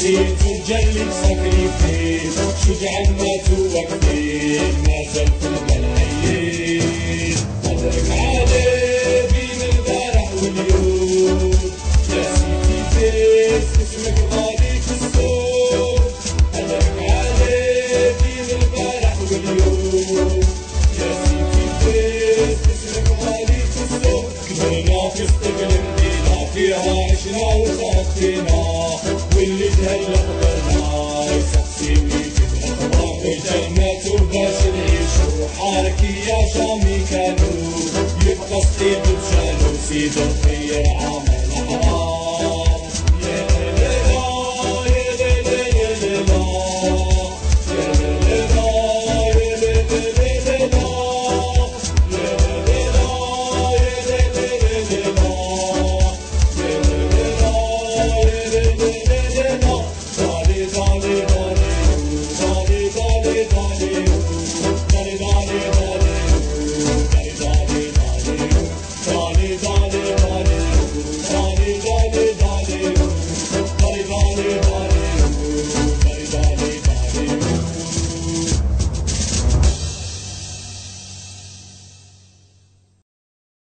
نسيت وجلب سكريتين شجع ماتوا وقتين ما زال في البلعين قدرك عالي بين البارح واليوم يا سيدي فيس اسمك غالي في السوق قدرك عالي بين البارح واليوم يا سيدي فيس اسمك غالي في السوق كبرنا في استقلم دينا فيها عشنا وخطينا واللي تهلا قدرنا يسقسيني في الأطراف الجنة وباش نعيشو حاركي يا شامي كانوا يبقى سطيب بشانو سيد الخير عامل